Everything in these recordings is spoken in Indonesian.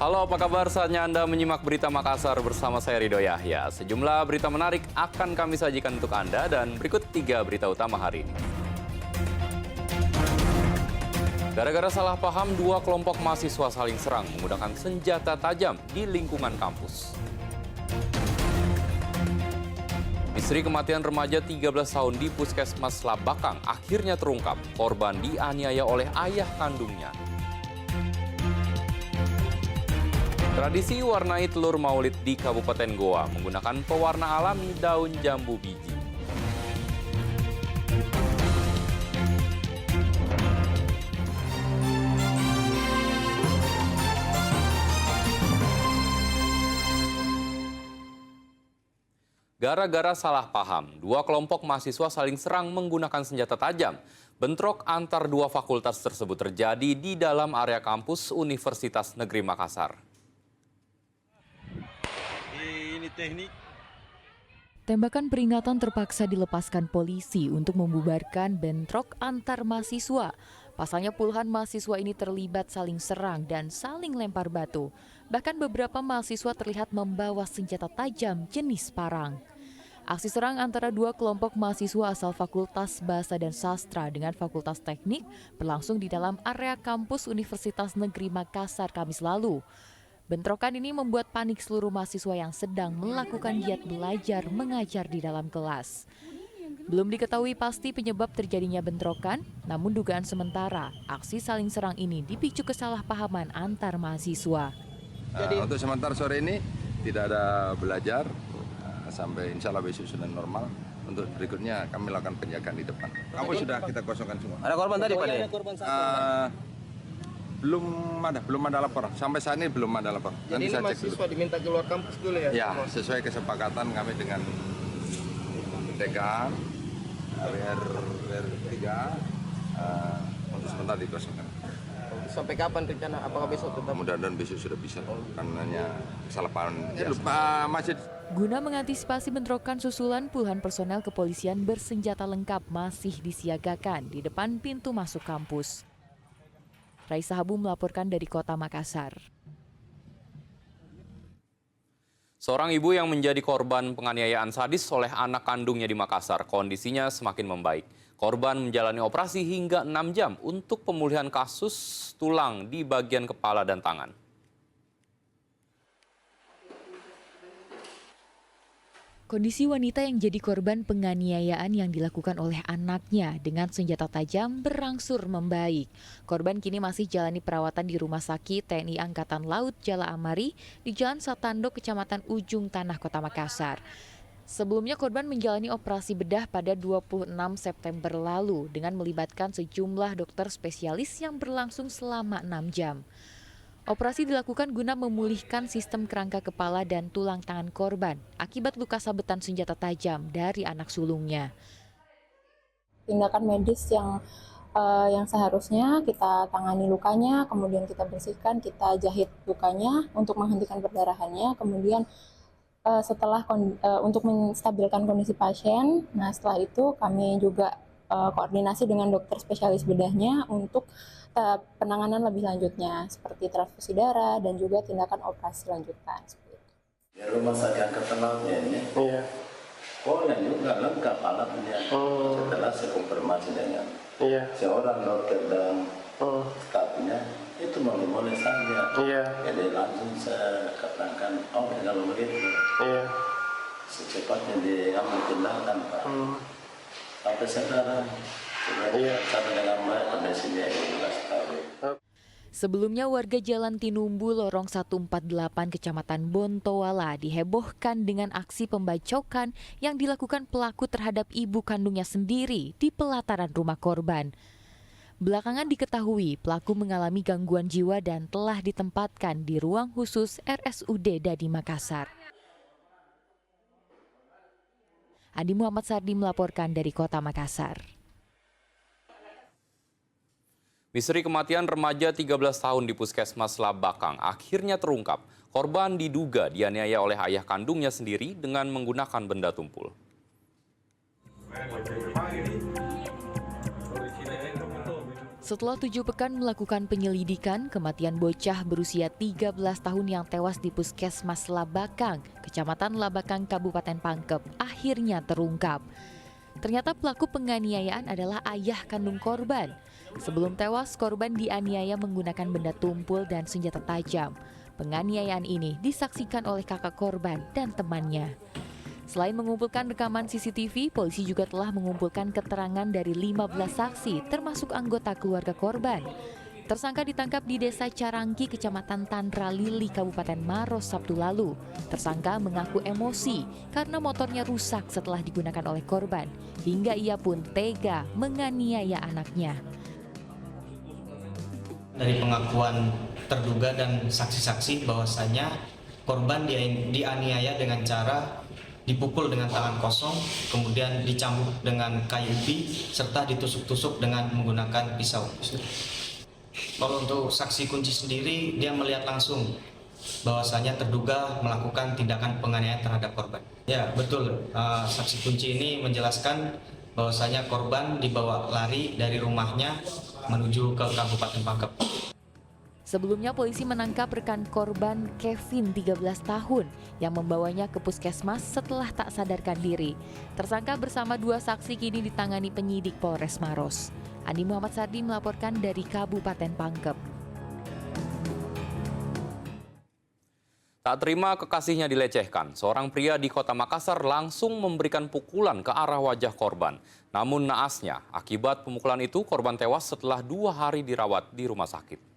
Halo, apa kabar? Saatnya Anda menyimak Berita Makassar bersama saya Ridho Yahya. Sejumlah berita menarik akan kami sajikan untuk Anda dan berikut 3 berita utama hari ini. Gara-gara salah paham, 2 kelompok mahasiswa saling serang menggunakan senjata tajam di lingkungan kampus. Misteri kematian remaja 13 tahun di Puskesmas Labakang akhirnya terungkap. Korban dianiaya oleh ayah kandungnya. Tradisi warnai telur maulid di Kabupaten Goa menggunakan pewarna alami daun jambu biji. Gara-gara salah paham, 2 kelompok mahasiswa saling serang menggunakan senjata tajam. Bentrok antar 2 fakultas tersebut terjadi di dalam area kampus Universitas Negeri Makassar. Tembakan peringatan terpaksa dilepaskan polisi untuk membubarkan bentrok antar mahasiswa. Pasalnya puluhan mahasiswa ini terlibat saling serang dan saling lempar batu. Bahkan beberapa mahasiswa terlihat membawa senjata tajam jenis parang. Aksi serang antara 2 kelompok mahasiswa asal Fakultas Bahasa dan Sastra dengan Fakultas Teknik berlangsung di dalam area kampus Universitas Negeri Makassar Kamis lalu. Bentrokan ini membuat panik seluruh mahasiswa yang sedang melakukan giat belajar mengajar di dalam kelas. Belum diketahui pasti penyebab terjadinya bentrokan, namun dugaan sementara aksi saling serang ini dipicu kesalahpahaman antar mahasiswa. Untuk sementara sore ini tidak ada belajar, sampai insya Allah besok sudah normal. Untuk berikutnya kami lakukan penjagaan di depan. Kampus sudah kita kosongkan semua. Ada korban tadi Pak? Belum ada laporan. Sampai saat ini belum ada laporan. Jadi ini mahasiswa diminta keluar kampus dulu ya? Ya, sesuai kesepakatan kami dengan dekan WR3 untuk sementara dikosongkan. Sampai kapan rencana? Apakah besok tetap? Mudah-mudahan besok sudah bisa, karena kesalahan biasa. Masjid. Guna mengantisipasi bentrokan susulan, puluhan personel kepolisian bersenjata lengkap masih disiagakan di depan pintu masuk kampus. Raisa Habu melaporkan dari Kota Makassar. Seorang ibu yang menjadi korban penganiayaan sadis oleh anak kandungnya di Makassar, kondisinya semakin membaik. Korban menjalani operasi hingga 6 jam untuk pemulihan kasus tulang di bagian kepala dan tangan. Kondisi wanita yang jadi korban penganiayaan yang dilakukan oleh anaknya dengan senjata tajam berangsur membaik. Korban kini masih jalani perawatan di Rumah Sakit TNI Angkatan Laut Jala Amari di Jalan Satando, Kecamatan Ujung Tanah, Kota Makassar. Sebelumnya korban menjalani operasi bedah pada 26 September lalu dengan melibatkan sejumlah dokter spesialis yang berlangsung selama 6 jam. Operasi dilakukan guna memulihkan sistem kerangka kepala dan tulang tangan korban akibat luka sabetan senjata tajam dari anak sulungnya. Tindakan medis yang seharusnya kita tangani lukanya, kemudian kita bersihkan, kita jahit lukanya untuk menghentikan perdarahannya, kemudian untuk menstabilkan kondisi pasien. Nah, setelah itu kami juga koordinasi dengan dokter spesialis bedahnya untuk penanganan lebih lanjutnya seperti transfusi darah dan juga tindakan operasi lanjutan. Di Rumah Sakit Angkatan Lautnya ini, polnya juga lengkap alatnya. Setelah saya konfirmasi dengan seorang dokter dan stafnya, itu boleh saja. Jadi langsung saya katakan, kalau begitu, secepatnya diambil tindakan, Pak. Sampai sekarang, sampai dengan mulai kondisinya 12 tahun. Sebelumnya warga Jalan Tinumbu Lorong 148 Kecamatan Bontowala dihebohkan dengan aksi pembacokan yang dilakukan pelaku terhadap ibu kandungnya sendiri di pelataran rumah korban. Belakangan diketahui pelaku mengalami gangguan jiwa dan telah ditempatkan di ruang khusus RSUD Dadi Makassar. Adi Muhammad Sardi melaporkan dari Kota Makassar. Misteri kematian remaja 13 tahun di Puskesmas Labakang akhirnya terungkap. Korban diduga dianiaya oleh ayah kandungnya sendiri dengan menggunakan benda tumpul. Setelah 7 pekan melakukan penyelidikan, kematian bocah berusia 13 tahun yang tewas di Puskesmas Labakang, Kecamatan Labakang, Kabupaten Pangkep, akhirnya terungkap. Ternyata pelaku penganiayaan adalah ayah kandung korban. Sebelum tewas, korban dianiaya menggunakan benda tumpul dan senjata tajam. Penganiayaan ini disaksikan oleh kakak korban dan temannya. Selain mengumpulkan rekaman CCTV, polisi juga telah mengumpulkan keterangan dari 15 saksi, termasuk anggota keluarga korban. Tersangka ditangkap di Desa Carangki, Kecamatan Tanra Lili, Kabupaten Maros, Sabtu lalu. Tersangka mengaku emosi karena motornya rusak setelah digunakan oleh korban, hingga ia pun tega menganiaya anaknya. Dari pengakuan terduga dan saksi-saksi bahwasanya korban dianiaya dengan cara dipukul dengan tangan kosong, kemudian dicambuk dengan kayu ubi, serta ditusuk-tusuk dengan menggunakan pisau. Kalau untuk saksi kunci sendiri, dia melihat langsung bahwasanya terduga melakukan tindakan penganiayaan terhadap korban. Ya, betul. Saksi kunci ini menjelaskan bahwasanya korban dibawa lari dari rumahnya menuju ke Kabupaten Pangkep. Sebelumnya polisi menangkap rekan korban Kevin 13 tahun yang membawanya ke puskesmas setelah tak sadarkan diri. Tersangka bersama 2 saksi kini ditangani penyidik Polres Maros. Andi Muhammad Sardi melaporkan dari Kabupaten Pangkep. Tak terima kekasihnya dilecehkan, seorang pria di Kota Makassar langsung memberikan pukulan ke arah wajah korban. Namun naasnya, akibat pemukulan itu korban tewas setelah 2 hari dirawat di rumah sakit.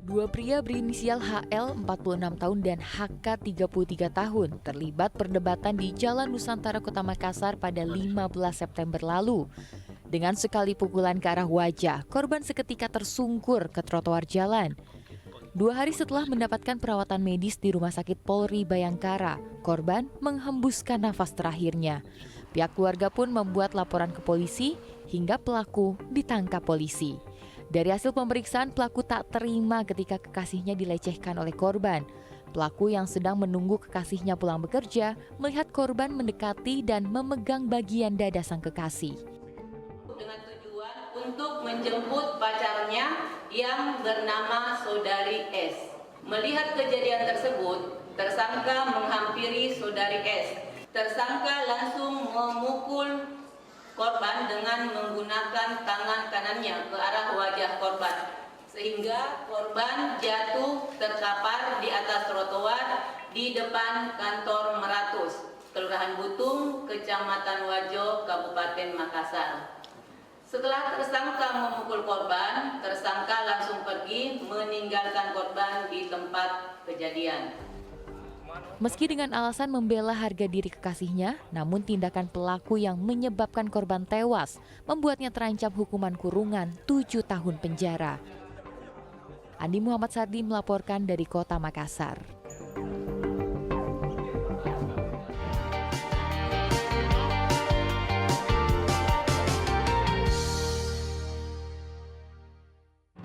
Dua pria berinisial HL 46 tahun dan HK 33 tahun terlibat perdebatan di Jalan Nusantara Kota Makassar pada 15 September lalu. Dengan sekali pukulan ke arah wajah, korban seketika tersungkur ke trotoar jalan. 2 hari setelah mendapatkan perawatan medis di Rumah Sakit Polri Bayangkara, korban menghembuskan nafas terakhirnya. Pihak keluarga pun membuat laporan ke polisi hingga pelaku ditangkap polisi. Dari hasil pemeriksaan, pelaku tak terima ketika kekasihnya dilecehkan oleh korban. Pelaku yang sedang menunggu kekasihnya pulang bekerja melihat korban mendekati dan memegang bagian dada sang kekasih. Dengan tujuan untuk menjemput pacarnya yang bernama Saudari S. Melihat kejadian tersebut, tersangka menghampiri Saudari S. Tersangka langsung memukul korban dengan menggunakan tangan kanannya ke arah wajah korban, sehingga korban jatuh terkapar di atas trotoar di depan kantor Meratus, Kelurahan Butung, Kecamatan Wajo, Kabupaten Makassar. Setelah tersangka memukul korban, tersangka langsung pergi meninggalkan korban di tempat kejadian. Meski dengan alasan membela harga diri kekasihnya, namun tindakan pelaku yang menyebabkan korban tewas membuatnya terancam hukuman kurungan 7 tahun penjara. Andi Muhammad Sardi melaporkan dari Kota Makassar.